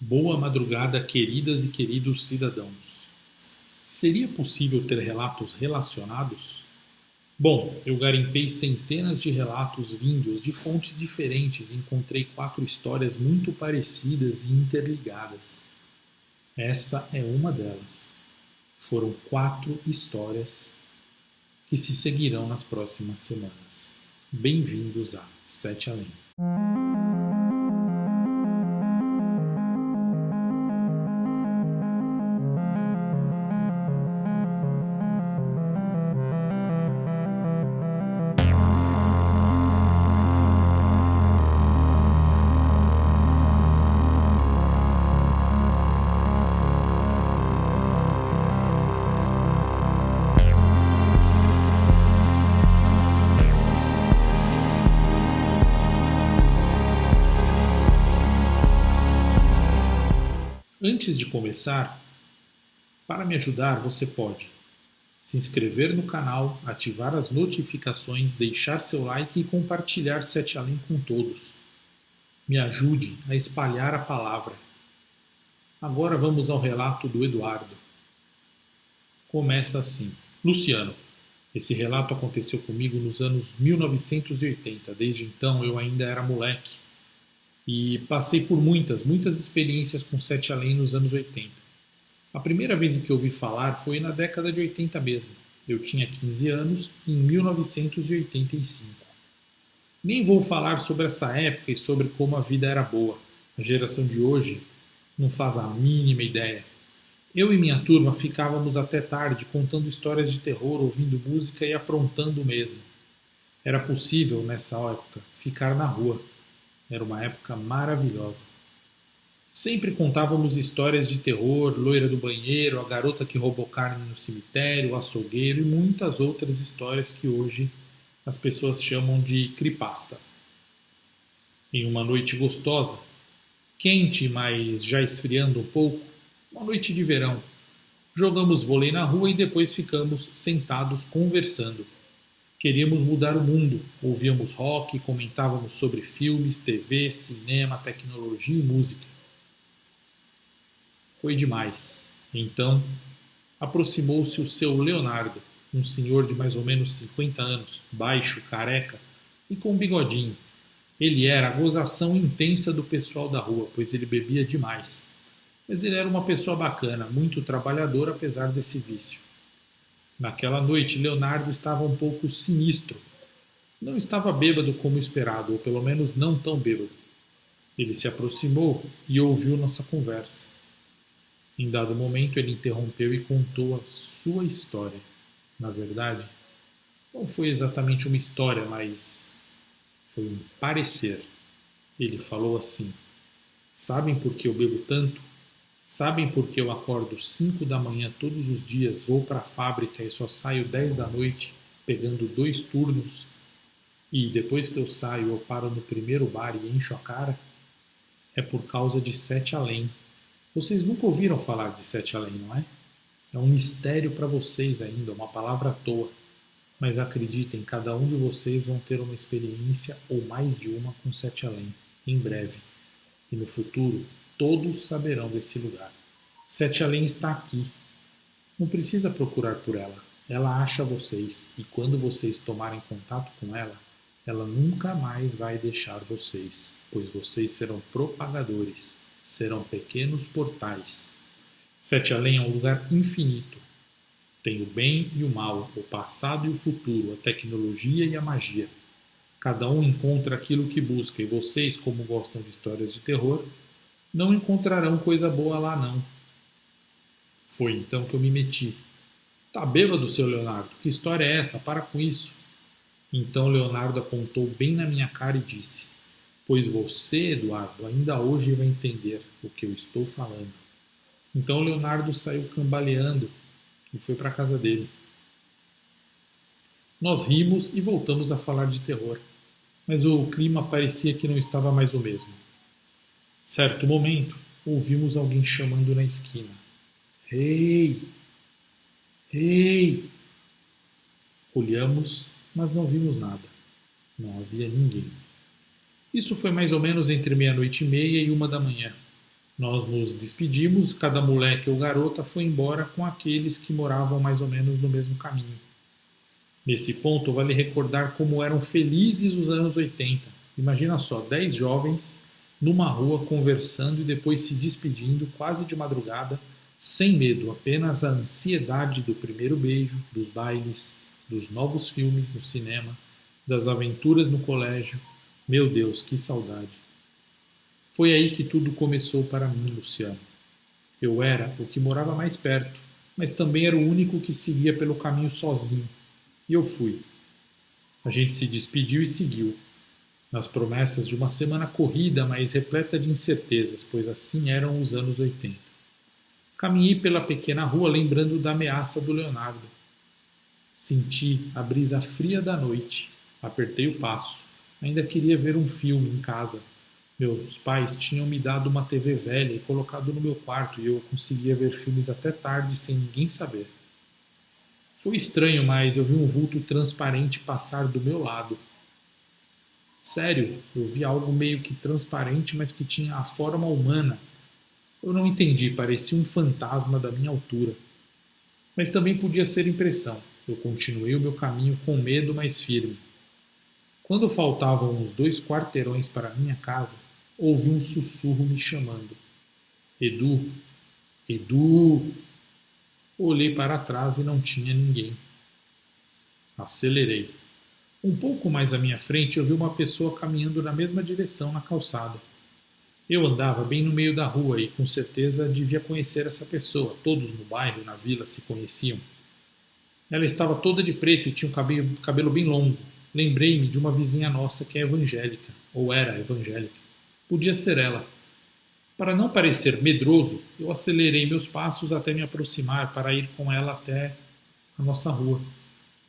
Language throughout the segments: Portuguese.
Boa madrugada, queridas e queridos cidadãos. Seria possível ter relatos relacionados? Bom, eu garimpei centenas de relatos vindos de fontes diferentes e encontrei 4 histórias muito parecidas e interligadas. Essa é uma delas. Foram 4 histórias que se seguirão nas próximas semanas. Bem-vindos a Sete Além. Antes de começar, para me ajudar, você pode se inscrever no canal, ativar as notificações, deixar seu like e compartilhar Sete Além com todos. Me ajude a espalhar a palavra. Agora vamos ao relato do Eduardo. Começa assim. Luciano, esse relato aconteceu comigo nos anos 1980. Desde então eu ainda era moleque. E passei por muitas experiências com Sete Além nos anos 80. A primeira vez em que ouvi falar foi na década de 80 mesmo. Eu tinha 15 anos, em 1985. Nem vou falar sobre essa época e sobre como a vida era boa. A geração de hoje não faz a mínima ideia. Eu e minha turma ficávamos até tarde contando histórias de terror, ouvindo música e aprontando mesmo. Era possível, nessa época, ficar na rua. Era uma época maravilhosa. Sempre contávamos histórias de terror, loira do banheiro, a garota que roubou carne no cemitério, o açougueiro e muitas outras histórias que hoje as pessoas chamam de creepypasta. Em uma noite gostosa, quente, mas já esfriando um pouco, uma noite de verão, jogamos vôlei na rua e depois ficamos sentados conversando. Queríamos mudar o mundo, ouvíamos rock, comentávamos sobre filmes, TV, cinema, tecnologia e música. Foi demais. Então, aproximou-se o seu Leonardo, um senhor de mais ou menos 50 anos, baixo, careca e com um bigodinho. Ele era a gozação intensa do pessoal da rua, pois ele bebia demais. Mas ele era uma pessoa bacana, muito trabalhador apesar desse vício. Naquela noite, Leonardo estava um pouco sinistro. Não estava bêbado como esperado, ou pelo menos não tão bêbado. Ele se aproximou e ouviu nossa conversa. Em dado momento, ele interrompeu e contou a sua história. Na verdade, não foi exatamente uma história, mas foi um parecer. Ele falou assim: sabem por que eu bebo tanto? Sabem por que eu acordo 5 da manhã todos os dias, vou para a fábrica e só saio 10 da noite, pegando 2 turnos, e depois que eu saio eu paro no primeiro bar e encho a cara? É por causa de Sete Além. Vocês nunca ouviram falar de Sete Além, não é? É um mistério para vocês ainda, uma palavra à toa. Mas acreditem, cada um de vocês vão ter uma experiência ou mais de uma com Sete Além, em breve. E no futuro, todos saberão desse lugar. Sete Além está aqui. Não precisa procurar por ela. Ela acha vocês. E quando vocês tomarem contato com ela, ela nunca mais vai deixar vocês. Pois vocês serão propagadores. Serão pequenos portais. Sete Além é um lugar infinito. Tem o bem e o mal, o passado e o futuro, a tecnologia e a magia. Cada um encontra aquilo que busca, e vocês, como gostam de histórias de terror, não encontrarão coisa boa lá não. Foi então que eu me meti. Tá bêbado, seu Leonardo? Que história é essa? Para com isso. Então Leonardo apontou bem na minha cara e disse: pois você, Eduardo, ainda hoje vai entender o que eu estou falando. Então Leonardo saiu cambaleando e foi para a casa dele. Nós rimos e voltamos a falar de terror, mas o clima parecia que não estava mais o mesmo. Certo momento, ouvimos alguém chamando na esquina. Ei! Ei! Olhamos, mas não vimos nada. Não havia ninguém. Isso foi mais ou menos entre 00:30 e 1 da manhã. Nós nos despedimos, cada moleque ou garota foi embora com aqueles que moravam mais ou menos no mesmo caminho. Nesse ponto, vale recordar como eram felizes os anos 80. Imagina só, 10 jovens numa rua conversando e depois se despedindo quase de madrugada, sem medo, apenas a ansiedade do primeiro beijo, dos bailes, dos novos filmes no cinema, das aventuras no colégio. Meu Deus, que saudade! Foi aí que tudo começou para mim, Luciano. Eu era o que morava mais perto, mas também era o único que seguia pelo caminho sozinho. E eu fui. A gente se despediu e seguiu, nas promessas de uma semana corrida, mas repleta de incertezas, pois assim eram os anos 80. Caminhei pela pequena rua lembrando da ameaça do Leonardo. Senti a brisa fria da noite. Apertei o passo. Ainda queria ver um filme em casa. Meus pais tinham me dado uma TV velha e colocado no meu quarto e eu conseguia ver filmes até tarde sem ninguém saber. Foi estranho, mas eu vi um vulto transparente passar do meu lado. Sério, eu vi algo meio que transparente, mas que tinha a forma humana. Eu não entendi, parecia um fantasma da minha altura. Mas também podia ser impressão. Eu continuei o meu caminho com medo, mas firme. Quando faltavam uns 2 quarteirões para minha casa, ouvi um sussurro me chamando. Edu, Edu. Olhei para trás e não tinha ninguém. Acelerei. Um pouco mais à minha frente, eu vi uma pessoa caminhando na mesma direção na calçada. Eu andava bem no meio da rua e com certeza devia conhecer essa pessoa. Todos no bairro, na vila, se conheciam. Ela estava toda de preto e tinha um cabelo bem longo. Lembrei-me de uma vizinha nossa que é evangélica, ou era evangélica. Podia ser ela. Para não parecer medroso, eu acelerei meus passos até me aproximar para ir com ela até a nossa rua.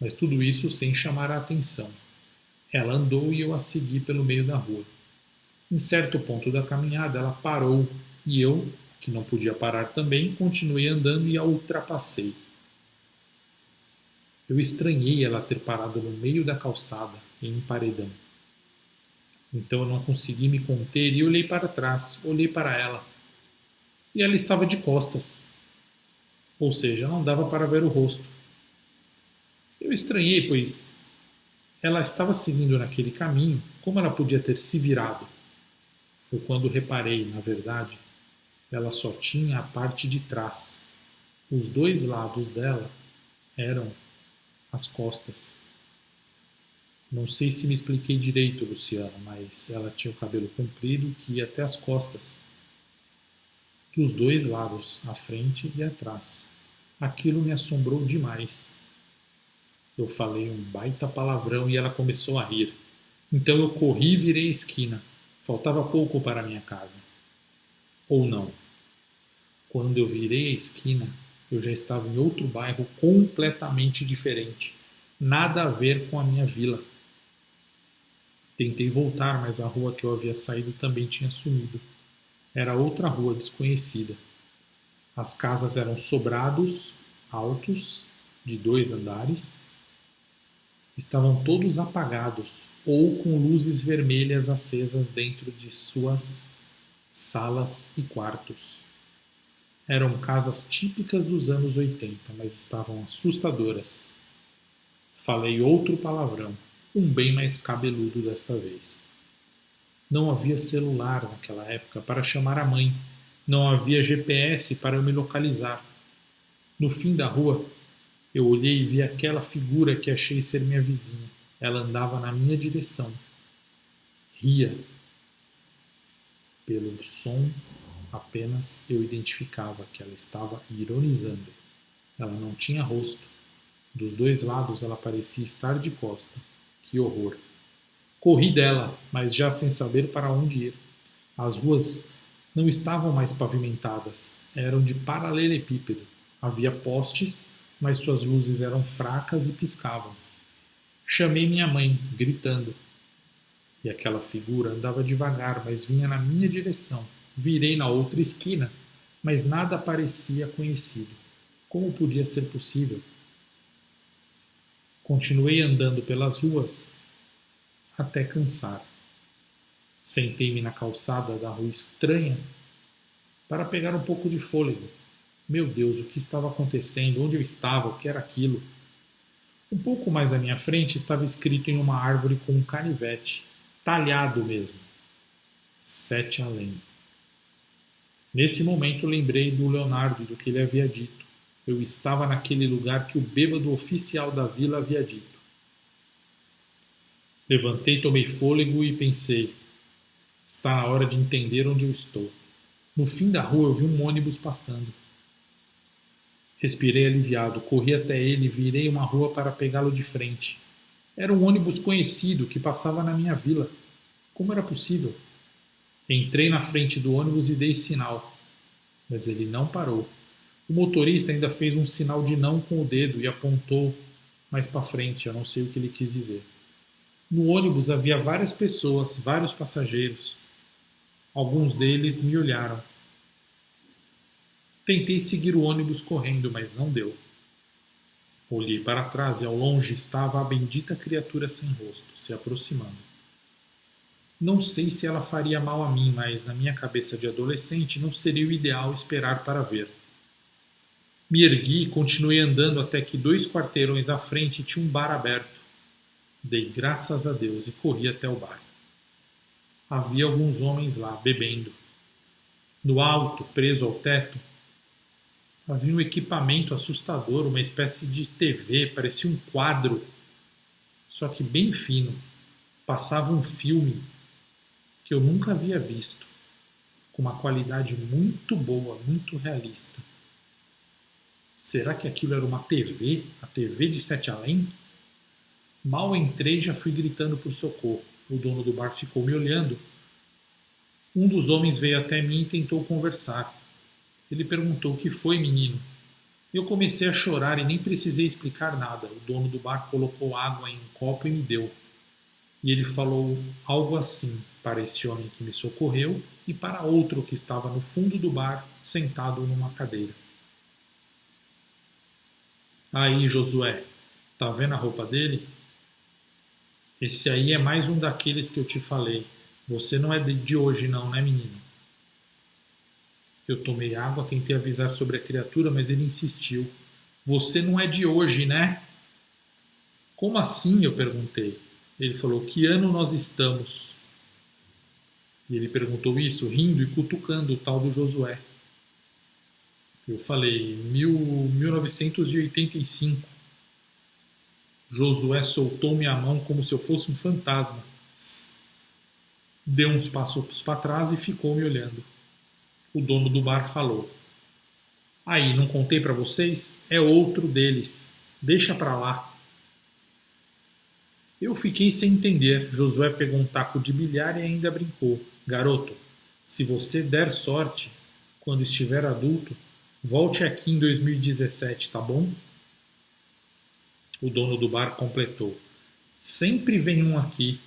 Mas tudo isso sem chamar a atenção. Ela andou e eu a segui pelo meio da rua. Em certo ponto da caminhada, ela parou e eu, que não podia parar também, continuei andando e a ultrapassei. Eu estranhei ela ter parado no meio da calçada, em um paredão. Então eu não consegui me conter e olhei para trás, olhei para ela. E ela estava de costas. Ou seja, não dava para ver o rosto. Eu estranhei, pois ela estava seguindo naquele caminho, como ela podia ter se virado? Foi quando reparei, na verdade, ela só tinha a parte de trás. Os 2 lados dela eram as costas. Não sei se me expliquei direito, Luciana, mas ela tinha o cabelo comprido que ia até as costas. Dos 2 lados, à frente e atrás. Aquilo me assombrou demais. Eu falei um baita palavrão e ela começou a rir. Então eu corri e virei a esquina. Faltava pouco para a minha casa. Ou não. Quando eu virei a esquina, eu já estava em outro bairro completamente diferente. Nada a ver com a minha vila. Tentei voltar, mas a rua que eu havia saído também tinha sumido. Era outra rua desconhecida. As casas eram sobrados, altos, de 2 andares. Estavam todos apagados ou com luzes vermelhas acesas dentro de suas salas e quartos. Eram casas típicas dos anos 80, mas estavam assustadoras. Falei outro palavrão, um bem mais cabeludo desta vez. Não havia celular naquela época para chamar a mãe. Não havia GPS para eu me localizar. No fim da rua, eu olhei e vi aquela figura que achei ser minha vizinha. Ela andava na minha direção. Ria. Pelo som, apenas eu identificava que ela estava ironizando. Ela não tinha rosto. Dos 2 lados ela parecia estar de costa. Que horror! Corri dela, mas já sem saber para onde ir. As ruas não estavam mais pavimentadas, eram de paralelepípedo. Havia postes, mas suas luzes eram fracas e piscavam. Chamei minha mãe, gritando. E aquela figura andava devagar, mas vinha na minha direção. Virei na outra esquina, mas nada parecia conhecido. Como podia ser possível? Continuei andando pelas ruas até cansar. Sentei-me na calçada da rua estranha para pegar um pouco de fôlego. Meu Deus, o que estava acontecendo? Onde eu estava? O que era aquilo? Um pouco mais à minha frente estava escrito em uma árvore com um canivete, talhado mesmo: Sete além. Nesse momento lembrei do Leonardo e do que ele havia dito. Eu estava naquele lugar que o bêbado oficial da vila havia dito. Levantei, tomei fôlego e pensei: está na hora de entender onde eu estou. No fim da rua eu vi um ônibus passando. Respirei aliviado, corri até ele e virei uma rua para pegá-lo de frente. Era um ônibus conhecido que passava na minha vila. Como era possível? Entrei na frente do ônibus e dei sinal, mas ele não parou. O motorista ainda fez um sinal de não com o dedo e apontou mais para frente, eu não sei o que ele quis dizer. No ônibus havia várias pessoas, vários passageiros. Alguns deles me olharam. Tentei seguir o ônibus correndo, mas não deu. Olhei para trás e ao longe estava a bendita criatura sem rosto, se aproximando. Não sei se ela faria mal a mim, mas na minha cabeça de adolescente não seria o ideal esperar para ver. Me ergui e continuei andando até que 2 quarteirões à frente tinha um bar aberto. Dei graças a Deus e corri até o bar. Havia alguns homens lá, bebendo. No alto, preso ao teto, havia um equipamento assustador, uma espécie de TV, parecia um quadro, só que bem fino. Passava um filme que eu nunca havia visto, com uma qualidade muito boa, muito realista. Será que aquilo era uma TV? A TV de Sete Além? Mal entrei, já fui gritando por socorro. O dono do bar ficou me olhando. Um dos homens veio até mim e tentou conversar. Ele perguntou: o que foi, menino? Eu comecei a chorar e nem precisei explicar nada. O dono do bar colocou água em um copo e me deu. E ele falou algo assim para esse homem que me socorreu e para outro que estava no fundo do bar, sentado numa cadeira. Aí, Josué, tá vendo a roupa dele? Esse aí é mais um daqueles que eu te falei. Você não é de hoje não, né, menino? Eu tomei água, tentei avisar sobre a criatura, mas ele insistiu. Você não é de hoje, né? Como assim? Eu perguntei. Ele falou: que ano nós estamos? E ele perguntou isso rindo e cutucando o tal do Josué. Eu falei: 1985. Josué soltou minha mão como se eu fosse um fantasma. Deu uns passos para trás e ficou me olhando. O dono do bar falou: aí, não contei para vocês? É outro deles. Deixa para lá. Eu fiquei sem entender. Josué pegou um taco de bilhar e ainda brincou: garoto, se você der sorte, quando estiver adulto, volte aqui em 2017, tá bom? O dono do bar completou: sempre vem um aqui.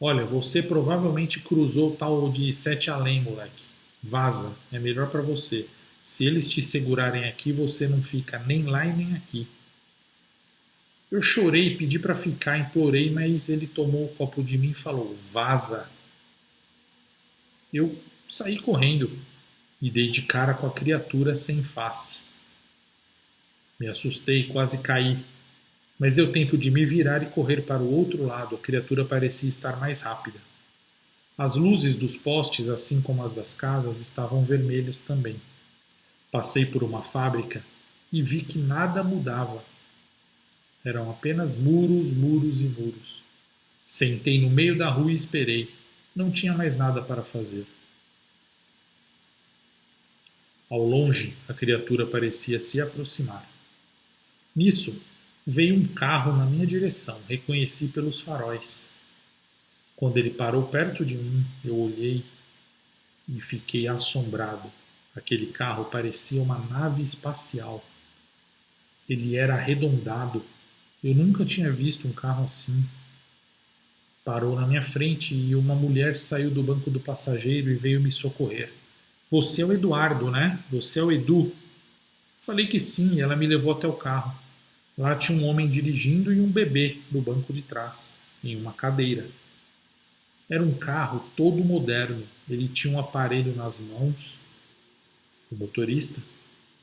Olha, você provavelmente cruzou o tal de Sete Além, moleque. Vaza, é melhor para você. Se eles te segurarem aqui, você não fica nem lá e nem aqui. Eu chorei, pedi para ficar, implorei, mas ele tomou o copo de mim e falou: vaza. Eu saí correndo e dei de cara com a criatura sem face. Me assustei, quase caí, mas deu tempo de me virar e correr para o outro lado. A criatura parecia estar mais rápida. As luzes dos postes, assim como as das casas, estavam vermelhas também. Passei por uma fábrica e vi que nada mudava. Eram apenas muros, muros e muros. Sentei no meio da rua e esperei. Não tinha mais nada para fazer. Ao longe, a criatura parecia se aproximar. Nisso, veio um carro na minha direção. Reconheci pelos faróis. Quando ele parou perto de mim, eu olhei e fiquei assombrado. Aquele carro parecia uma nave espacial. Ele era arredondado. Eu nunca tinha visto um carro assim. Parou na minha frente e uma mulher saiu do banco do passageiro e veio me socorrer. Você é o Eduardo, né? Você é o Edu? Falei que sim, e ela me levou até o carro. Lá tinha um homem dirigindo e um bebê no banco de trás, em uma cadeira. Era um carro todo moderno. Ele tinha um aparelho nas mãos, o motorista,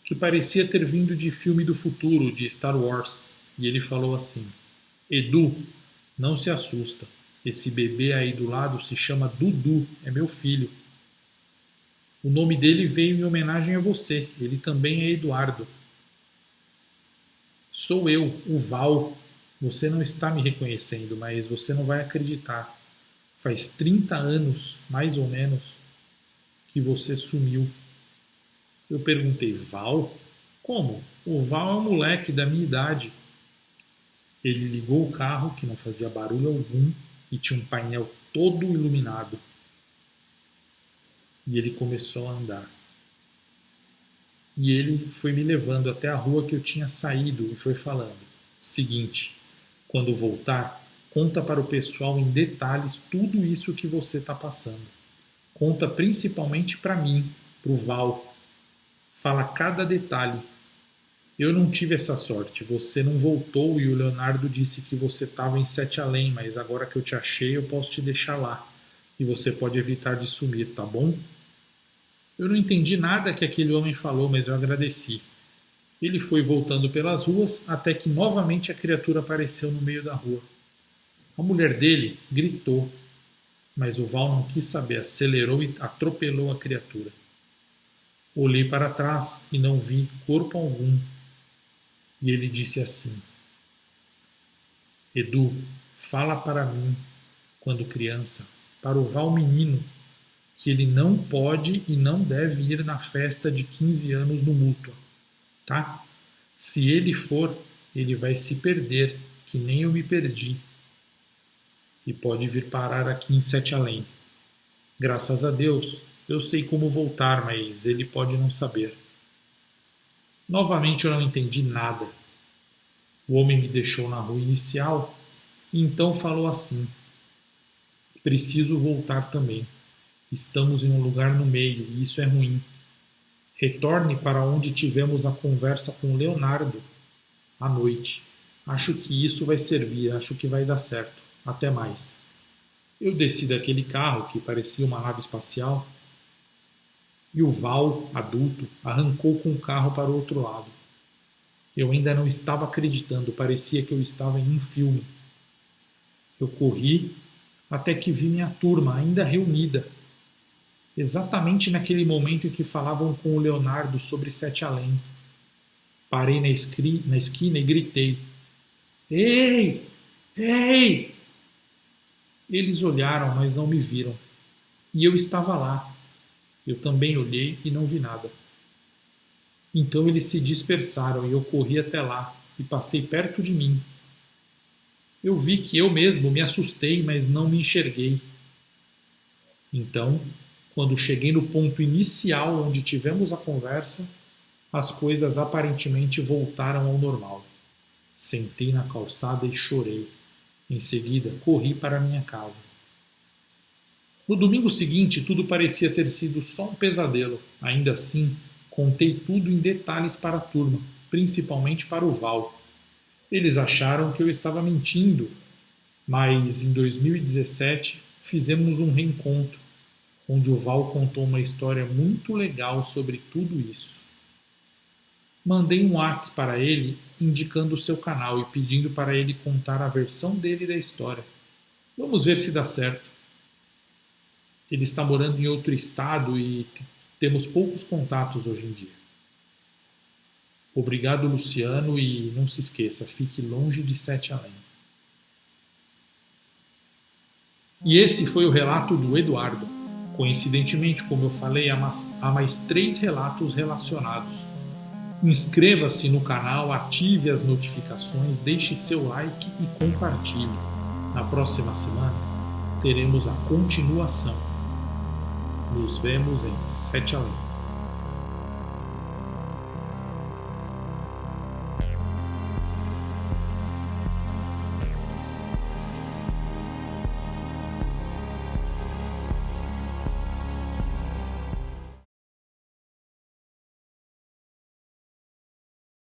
que parecia ter vindo de filme do futuro, de Star Wars, e ele falou assim: Edu, não se assusta. Esse bebê aí do lado se chama Dudu, é meu filho. O nome dele veio em homenagem a você, ele também é Eduardo. Sou eu, o Val. Você não está me reconhecendo, mas você não vai acreditar. Faz 30 anos, mais ou menos, que você sumiu. Eu perguntei, Val? Como? O Val é um moleque da minha idade. Ele ligou o carro, que não fazia barulho algum, e tinha um painel todo iluminado. E ele começou a andar. E ele foi me levando até a rua que eu tinha saído e foi falando: seguinte, quando voltar, conta para o pessoal em detalhes tudo isso que você está passando. Conta principalmente para mim, para o Val. Fala cada detalhe. Eu não tive essa sorte. Você não voltou e o Leonardo disse que você estava em Sete Além, mas agora que eu te achei, eu posso te deixar lá. E você pode evitar de sumir, tá bom? Eu não entendi nada que aquele homem falou, mas eu agradeci. Ele foi voltando pelas ruas até que novamente a criatura apareceu no meio da rua. A mulher dele gritou, mas o Val não quis saber, acelerou e atropelou a criatura. Olhei para trás e não vi corpo algum. E ele disse assim: Edu, fala para mim, quando criança, para o Val menino, que ele não pode e não deve ir na festa de 15 anos no Mútua, tá? Se ele for, ele vai se perder, que nem eu me perdi. E pode vir parar aqui em Sete Além. Graças a Deus, eu sei como voltar, mas ele pode não saber. Novamente eu não entendi nada. O homem me deixou na rua inicial e então falou assim: preciso voltar também. Estamos em um lugar no meio e isso é ruim. Retorne para onde tivemos a conversa com Leonardo à noite. Acho que isso vai servir, acho que vai dar certo. Até mais. Eu desci daquele carro que parecia uma nave espacial e o Val, adulto, arrancou com o carro para o outro lado. Eu ainda não estava acreditando, parecia que eu estava em um filme. Eu corri até que vi minha turma ainda reunida. Exatamente naquele momento em que falavam com o Leonardo sobre Sete Além. Parei na esquina e gritei: Ei! Ei! Eles olharam, mas não me viram. E eu estava lá. Eu também olhei e não vi nada. Então eles se dispersaram e eu corri até lá e passei perto de mim. Eu vi que eu mesmo me assustei, mas não me enxerguei. Então, quando cheguei no ponto inicial onde tivemos a conversa, as coisas aparentemente voltaram ao normal. Sentei na calçada e chorei. Em seguida, corri para minha casa. No domingo seguinte, tudo parecia ter sido só um pesadelo. Ainda assim, contei tudo em detalhes para a turma, principalmente para o Val. Eles acharam que eu estava mentindo, mas em 2017 fizemos um reencontro, onde o Val contou uma história muito legal sobre tudo isso. Mandei um WhatsApp para ele indicando o seu canal e pedindo para ele contar a versão dele da história. Vamos ver se dá certo. Ele está morando em outro estado e temos poucos contatos hoje em dia. Obrigado, Luciano, e não se esqueça, fique longe de Sete Além. E esse foi o relato do Eduardo. Coincidentemente, como eu falei, há mais 3 relatos relacionados. Inscreva-se no canal, ative as notificações, deixe seu like e compartilhe. Na próxima semana teremos a continuação. Nos vemos em Sete Além.